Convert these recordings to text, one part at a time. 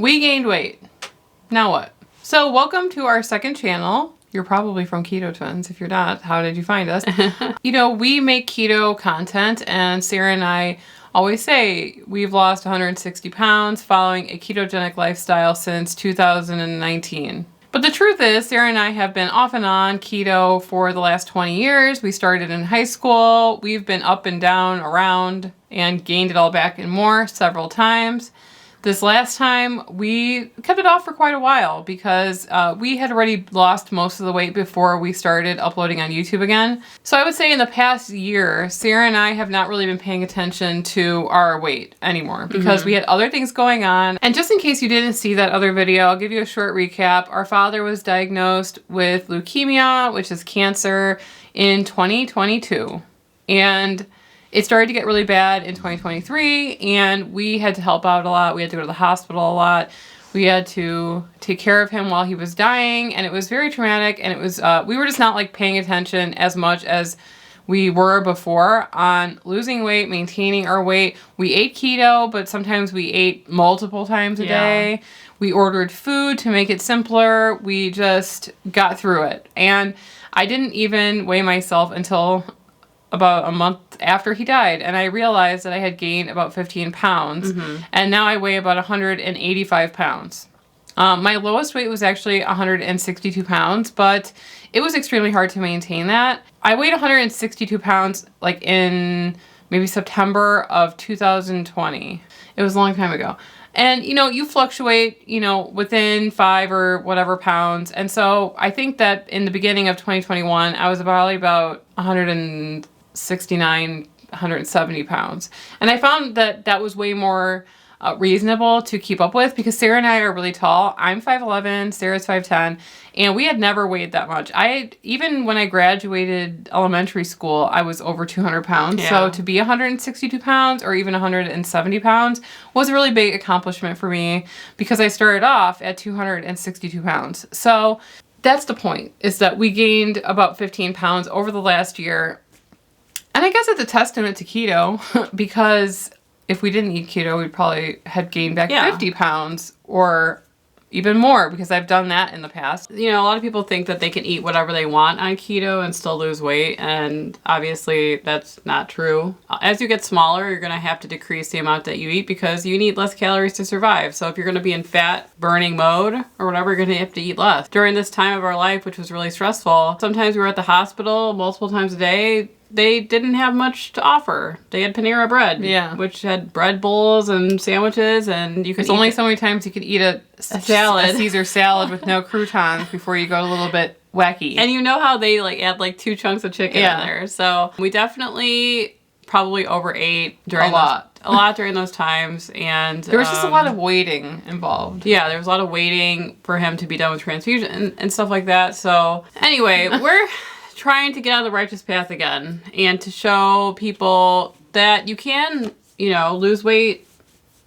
We gained weight. Now what? So welcome to our second channel. You're probably from Keto Twins. If you're not, how did you find us? We make keto content, and Sarah and I always say we've lost 160 pounds following a ketogenic lifestyle since 2019. But the truth is, Sarah and I have been off and on keto for the last 20 years. We started in high school. We've been up and down, around, and gained it all back and more several times. This last time, we kept it off for quite a while because we had already lost most of the weight before we started uploading on YouTube again. So I would say in the past year, Sarah and I have not really been paying attention to our weight anymore because we had other things going on. And just in case you didn't see that other video, I'll give you a short recap. Our father was diagnosed with leukemia, which is cancer, in 2022. And it started to get really bad in 2023, and we had to help out a lot. We had to go to the hospital a lot. We had to take care of him while he was dying, and it was very traumatic, and it was, we were just not like paying attention as much as we were before on losing weight, maintaining our weight. We ate keto, but sometimes we ate multiple times a day. We ordered food to make it simpler. We just got through it. And I didn't even weigh myself until about a month after he died, and I realized that I had gained about 15 pounds, and now I weigh about 185 pounds. My lowest weight was actually 162 pounds, but it was extremely hard to maintain that. I weighed 162 pounds like in maybe September of 2020. It was a long time ago. And, you fluctuate, within 5 or whatever pounds. And so I think that in the beginning of 2021, I was probably about 169, 170 pounds. And I found that that was way more reasonable to keep up with because Sarah and I are really tall. I'm 5'11", Sarah's 5'10", and we had never weighed that much. Even when I graduated elementary school, I was over 200 pounds. Yeah. So to be 162 pounds or even 170 pounds was a really big accomplishment for me because I started off at 262 pounds. So that's the point, is that we gained about 15 pounds over the last year. And I guess it's a testament to keto because if we didn't eat keto, we'd probably had gained back 50 pounds or even more because I've done that in the past. A lot of people think that they can eat whatever they want on keto and still lose weight, and obviously that's not true. As you get smaller, you're going to have to decrease the amount that you eat because you need less calories to survive. So if you're going to be in fat burning mode or whatever, you're going to have to eat less. During this time of our life, which was really stressful, sometimes we were at the hospital multiple times a day. They didn't have much to offer. They had Panera bread, which had bread bowls and sandwiches, and you could. It's only so many times you could eat a salad, a Caesar salad with no croutons before you go a little bit wacky. And you know how they add 2 chunks of chicken in there. So we definitely probably overate during a lot during those times, and there was just a lot of waiting involved. Yeah, there was a lot of waiting for him to be done with transfusion and stuff like that. So anyway, we're trying to get on the righteous path again and to show people that you can, lose weight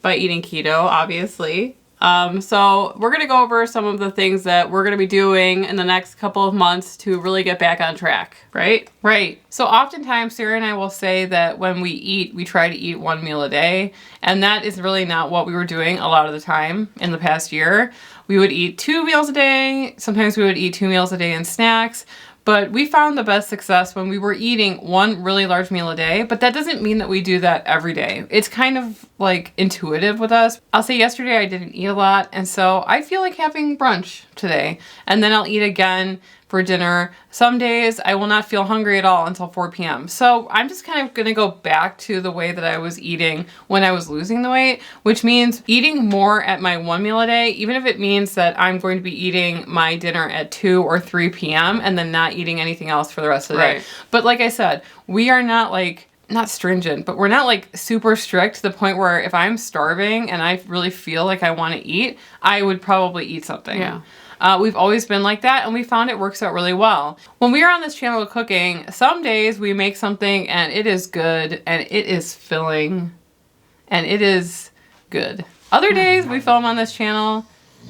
by eating keto, obviously. So we're going to go over some of the things that we're going to be doing in the next couple of months to really get back on track, right? Right. So oftentimes Sarah and I will say that when we eat, we try to eat 1 meal a day. And that is really not what we were doing a lot of the time in the past year. We would eat 2 meals a day. Sometimes we would eat 2 meals a day and snacks. But we found the best success when we were eating 1 really large meal a day, but that doesn't mean that we do that every day. It's kind of intuitive with us. I'll say yesterday I didn't eat a lot, and so I feel like having brunch today, and then I'll eat again for dinner. Some days I will not feel hungry at all until 4 p.m. So I'm just kind of going to go back to the way that I was eating when I was losing the weight, which means eating more at my 1 meal a day, even if it means that I'm going to be eating my dinner at 2 or 3 p.m. and then not eating anything else for the rest of the day. But like I said, we are not not stringent, but we're not super strict to the point where if I'm starving and I really feel like I want to eat, I would probably eat something. Yeah. We've always been like that, and we found it works out really well. When we are on this channel of cooking, some days we make something and it is good and it is filling and it is good. Other days we film on this channel,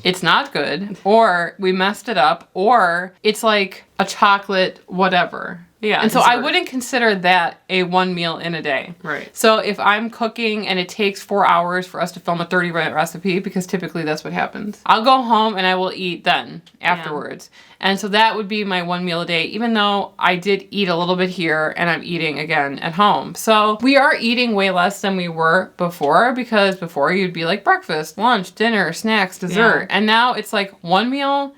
it's not good, or we messed it up, or it's like a chocolate whatever. Yeah. And so I wouldn't consider that a one meal in a day. Right. So if I'm cooking and it takes 4 hours for us to film a 30-minute recipe, because typically that's what happens, I'll go home and I will eat then afterwards. Yeah. And so that would be my one meal a day, even though I did eat a little bit here and I'm eating again at home. So we are eating way less than we were before, because before you'd be like breakfast, lunch, dinner, snacks, dessert. Yeah. And now it's like one meal,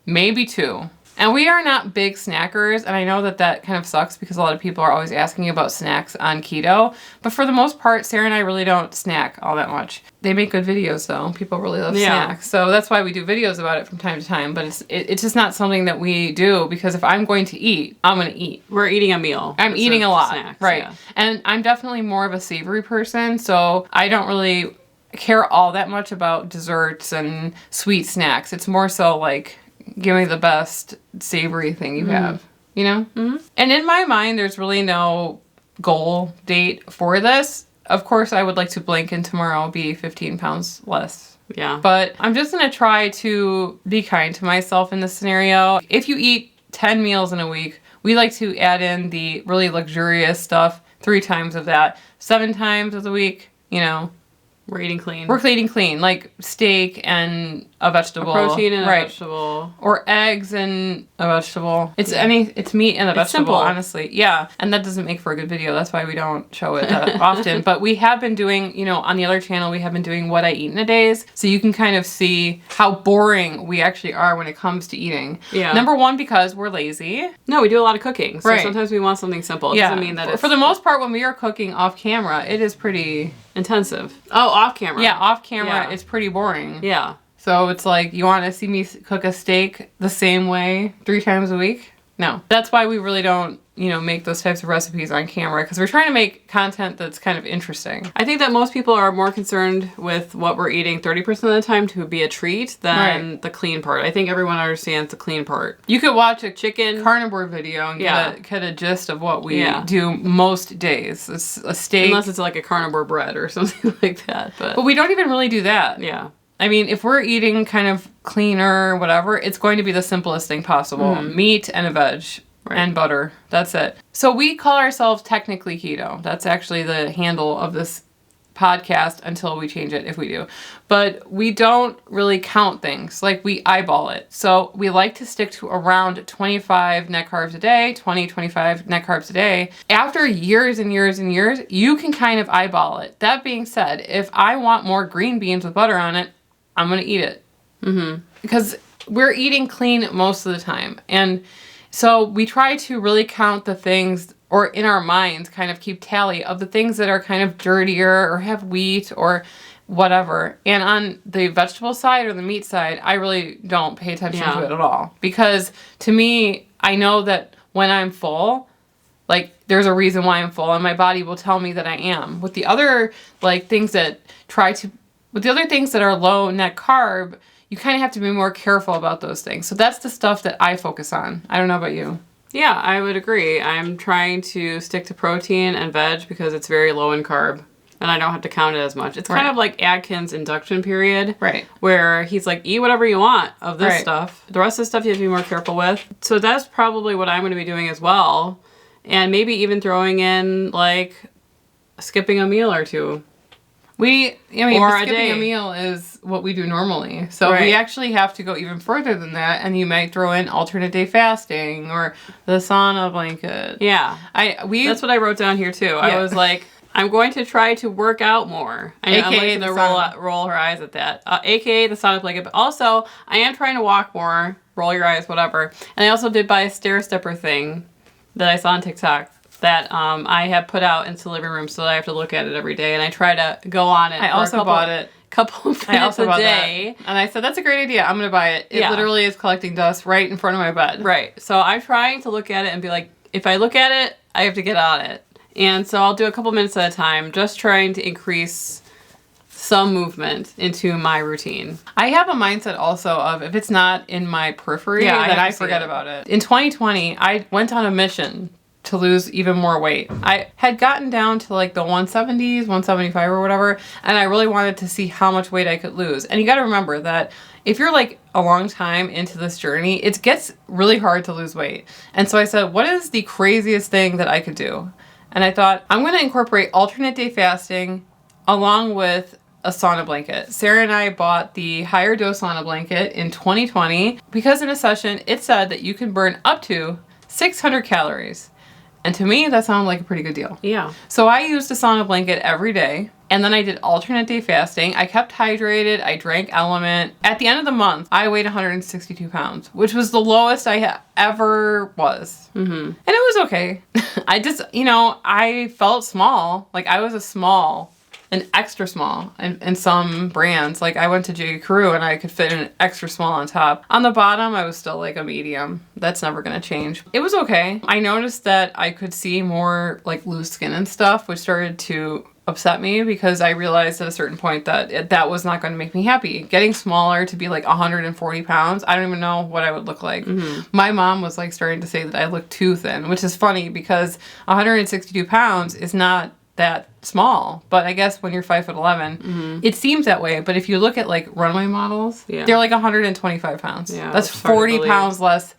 maybe two. And we are not big snackers, and I know that kind of sucks because a lot of people are always asking about snacks on keto. But for the most part, Sarah and I really don't snack all that much. They make good videos, though. People really love snacks. So that's why we do videos about it from time to time. But it's just not something that we do, because if I'm going to eat, I'm going to eat. We're eating a meal. I'm eating a lot. Snacks, right. Yeah. And I'm definitely more of a savory person, so I don't really care all that much about desserts and sweet snacks. It's more so like, give me the best savory thing you have, you know? Mm-hmm. And in my mind, there's really no goal date for this. Of course, I would like to blink and tomorrow be 15 pounds less. Yeah. But I'm just going to try to be kind to myself in this scenario. If you eat 10 meals in a week, we like to add in the really luxurious stuff 3 times of that. 7 times of the week, you know. We're eating clean. We're eating clean, like steak and a vegetable. A protein and a vegetable. Or eggs and a vegetable. It's meat and a vegetable, simple. Honestly. Yeah. And that doesn't make for a good video. That's why we don't show it that often. But we have been doing, you know, on the other channel, we have been doing what I eat in a days. So you can kind of see how boring we actually are when it comes to eating. Yeah. Number one, because we're lazy. No, we do a lot of cooking. So sometimes we want something simple. It doesn't mean that for the most part, when we are cooking off camera, it is pretty intensive. Oh, off camera. Yeah, off camera, it's pretty boring. Yeah. So it's like, you want to see me cook a steak the same way 3 times a week? No. That's why we really don't, you know, make those types of recipes on camera, because we're trying to make content that's kind of interesting. I think that most people are more concerned with what we're eating 30% of the time to be a treat than the clean part. I think everyone understands the clean part. You could watch a chicken carnivore video and get a gist of what we do most days. It's a steak. Unless it's like a carnivore bread or something like that. But we don't even really do that. Yeah. I mean, if we're eating kind of cleaner, whatever, it's going to be the simplest thing possible. Meat and a veg. Right. And butter. That's it. So we call ourselves technically keto. That's actually the handle of this podcast until we change it, if we do. But we don't really count things. Like, we eyeball it. So we like to stick to around 25 net carbs a day, 25 net carbs a day. After years and years and years, you can kind of eyeball it. That being said, if I want more green beans with butter on it, I'm going to eat it. Because we're eating clean most of the time. And so we try to really count the things, or in our minds kind of keep tally of the things that are kind of dirtier or have wheat or whatever. And on the vegetable side or the meat side, I really don't pay attention to it at all. Because to me, I know that when I'm full, like, there's a reason why I'm full, and my body will tell me that I am. With the other things that are low net carb, you kind of have to be more careful about those things. So that's the stuff that I focus on. I don't know about you. Yeah, I would agree. I'm trying to stick to protein and veg because it's very low in carb, and I don't have to count it as much. It's kind of like Atkins' induction period. Right. Where he's like, eat whatever you want of this stuff. The rest of the stuff you have to be more careful with. So that's probably what I'm going to be doing as well. And maybe even throwing in, like, skipping a meal or two. Skipping a meal is what we do normally. So we actually have to go even further than that, and you might throw in alternate day fasting or the sauna blanket. Yeah. That's what I wrote down here, too. Yeah. I was like, I'm going to try to work out more. I know AKA I'm like to roll her eyes at that. AKA the sauna blanket. But also, I am trying to walk more, roll your eyes, whatever. And I also did buy a stair stepper thing that I saw on TikTok that I have put out into the living room, so that I have to look at it every day, and I try to go on it. I also bought it. Couple of minutes a day. And I said, that's a great idea. I'm going to buy it. It literally is collecting dust right in front of my bed. Right. So I'm trying to look at it and be like, if I look at it, I have to get on it. And so I'll do a couple minutes at a time, just trying to increase some movement into my routine. I have a mindset also of, if it's not in my periphery, then I forget about it. In 2020, I went on a mission to lose even more weight. I had gotten down to like the 170s, 175 or whatever, and I really wanted to see how much weight I could lose. And you got to remember that if you're like a long time into this journey, it gets really hard to lose weight. And so I said, what is the craziest thing that I could do? And I thought, I'm going to incorporate alternate day fasting along with a sauna blanket. Sarah and I bought the higher dose sauna blanket in 2020 because in a session it said that you can burn up to 600 calories. And to me, that sounded like a pretty good deal. Yeah. So I used a sauna blanket every day. And then I did alternate day fasting. I kept hydrated. I drank Element. At the end of the month, I weighed 162 pounds, which was the lowest I ever was. Mm-hmm. And it was okay. I just, I felt small. Like I was an extra small in some brands. Like I went to J. Crew and I could fit an extra small on top. On the bottom, I was still like a medium. That's never gonna change. It was okay. I noticed that I could see more like loose skin and stuff, which started to upset me because I realized at a certain point that that was not going to make me happy. Getting smaller to be like 140 pounds, I don't even know what I would look like. Mm-hmm. My mom was like starting to say that I look too thin, which is funny because 162 pounds is not that small, but I guess when you're 5'11", it seems that way. But if you look at like runway models, they're like 125 pounds. Yeah, that's 40 pounds less,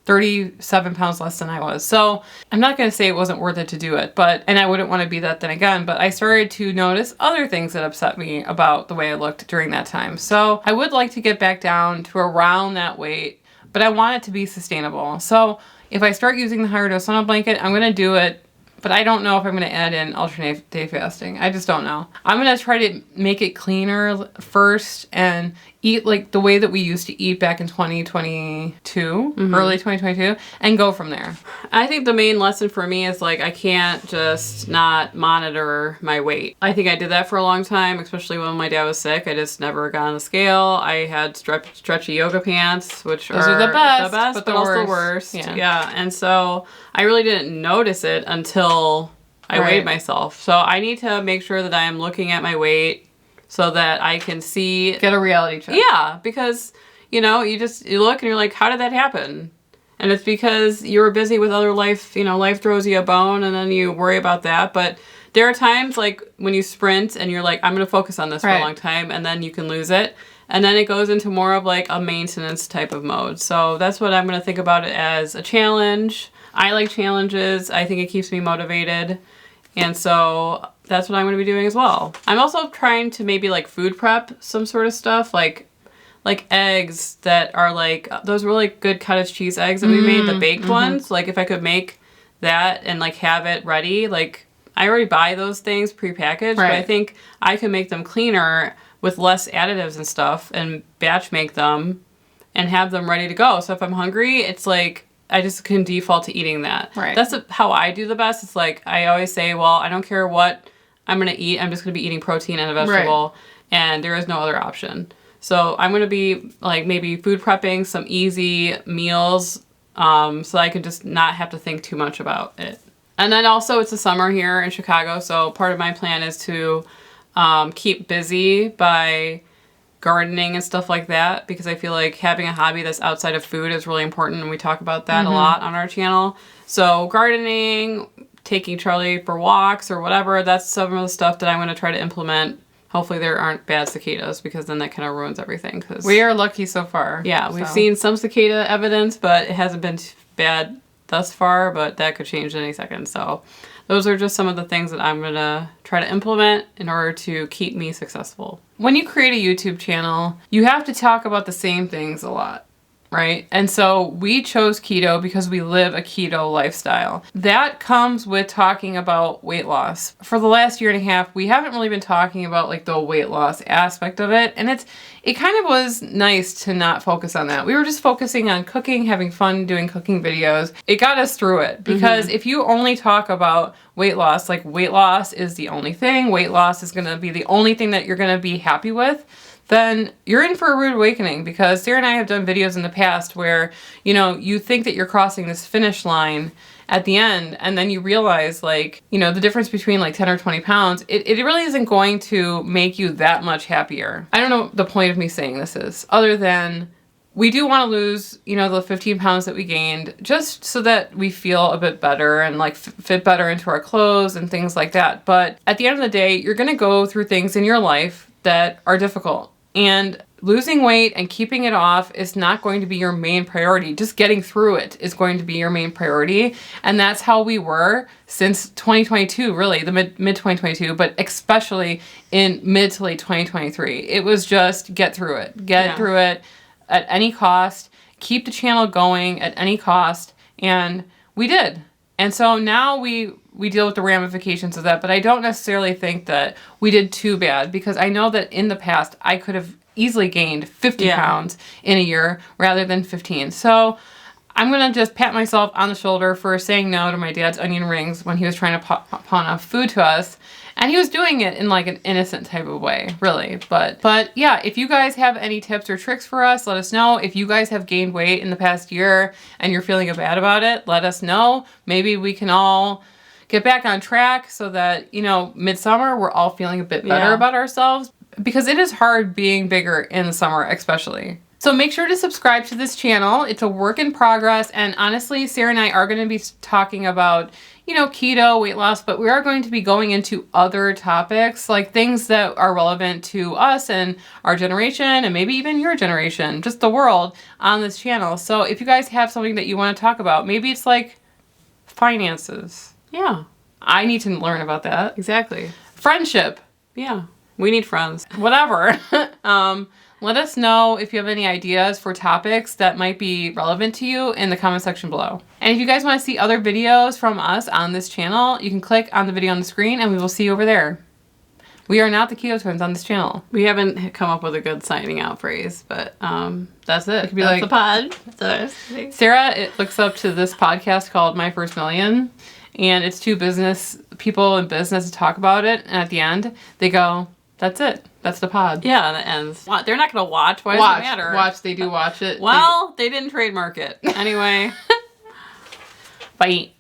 37 pounds less than I was. So I'm not going to say it wasn't worth it to do it, and I wouldn't want to be that then again, but I started to notice other things that upset me about the way I looked during that time. So I would like to get back down to around that weight, but I want it to be sustainable. So if I start using the higher dose sauna blanket, I'm going to do it. But I don't know if I'm going to add in alternate day fasting. I just don't know. I'm going to try to make it cleaner first and eat like the way that we used to eat back in 2022, early 2022, and go from there. I think the main lesson for me is like I can't just not monitor my weight. I think I did that for a long time, especially when my dad was sick. I just never got on the scale. I had stretchy yoga pants, which Those are the best but also the worst. Yeah. And so I really didn't notice it until I weighed myself. So I need to make sure that I am looking at my weight so that I can see. Get a reality check. Yeah, because, you look and you're like, how did that happen? And it's because you were busy with other life, life throws you a bone and then you worry about that. But there are times like when you sprint and you're like, I'm going to focus on this for a long time, and then you can lose it. And then it goes into more of like a maintenance type of mode. So that's what I'm going to think about it as, a challenge. I like challenges. I think it keeps me motivated. And so that's what I'm going to be doing as well. I'm also trying to maybe like food prep some sort of stuff, like eggs that are like those really good cottage cheese eggs that we made, the baked ones. Like if I could make that and like have it ready, like I already buy those things prepackaged, but I think I can make them cleaner with less additives and stuff and batch make them and have them ready to go. So if I'm hungry, it's like I just can default to eating that. Right. That's how I do the best. It's like I always say, well, I don't care what I'm going to eat. I'm just going to be eating protein and a vegetable, and there is no other option. So I'm going to be like maybe food prepping some easy meals so I can just not have to think too much about it. And then also it's the summer here in Chicago, so part of my plan is to keep busy by gardening and stuff like that, because I feel like having a hobby that's outside of food is really important, and we talk about that a lot on our channel. So gardening, taking Charlie for walks or whatever, that's some of the stuff that I'm going to try to implement. Hopefully there aren't bad cicadas, because then that kind of ruins everything. Cause we are lucky so far. Yeah, we've seen some cicada evidence, but it hasn't been bad thus far, but that could change in any second. So those are just some of the things that I'm going to try to implement in order to keep me successful. When you create a YouTube channel, you have to talk about the same things a lot, right? And so we chose keto because we live a keto lifestyle. That comes with talking about weight loss. For the last year and a half, we haven't really been talking about like the weight loss aspect of it. And it kind of was nice to not focus on that. We were just focusing on cooking, having fun doing cooking videos. It got us through it, because if you only talk about weight loss, like weight loss is the only thing, weight loss is going to be the only thing that you're going to be happy with, then you're in for a rude awakening. Because Sarah and I have done videos in the past where, you think that you're crossing this finish line at the end, and then you realize like, the difference between like 10 or 20 pounds, it really isn't going to make you that much happier. I don't know what the point of me saying this is, other than we do want to lose, the 15 pounds that we gained just so that we feel a bit better and like fit better into our clothes and things like that. But at the end of the day, you're going to go through things in your life that are difficult. And losing weight and keeping it off is not going to be your main priority. Just getting through it is going to be your main priority. And that's how we were since 2022, really, the mid 2022, but especially in mid to late 2023. It was just get through it. Get through it at any cost. Keep the channel going at any cost. And we did. And so now we deal with the ramifications of that, but I don't necessarily think that we did too bad, because I know that in the past I could have easily gained 50 pounds in a year rather than 15. So I'm going to just pat myself on the shoulder for saying no to my dad's onion rings when he was trying to pawn off food to us. And he was doing it in like an innocent type of way, really. But yeah, if you guys have any tips or tricks for us, let us know. If you guys have gained weight in the past year and you're feeling bad about it, let us know. Maybe we can all get back on track so that, midsummer, we're all feeling a bit better about ourselves, because it is hard being bigger in the summer, especially. So make sure to subscribe to this channel. It's a work in progress. And honestly, Sarah and I are going to be talking about, keto, weight loss, but we are going to be going into other topics, like things that are relevant to us and our generation, and maybe even your generation, just the world, on this channel. So if you guys have something that you want to talk about, maybe it's like finances. Yeah. I need to learn about that. Exactly. Friendship. Yeah. We need friends. Whatever. Let us know if you have any ideas for topics that might be relevant to you in the comment section below. And if you guys want to see other videos from us on this channel, you can click on the video on the screen and we will see you over there. We are not the Keto Twins on this channel. We haven't come up with a good signing out phrase, but that's it. It could be that's like the pod. Sarah, it looks up to this podcast called My First Million, and it's two business people in business talk about it, and at the end they go, "That's it. That's the pod." Yeah, and it ends. They're not going to watch. Why does it matter? They do watch it. Well, they didn't trademark it. Anyway. Bye.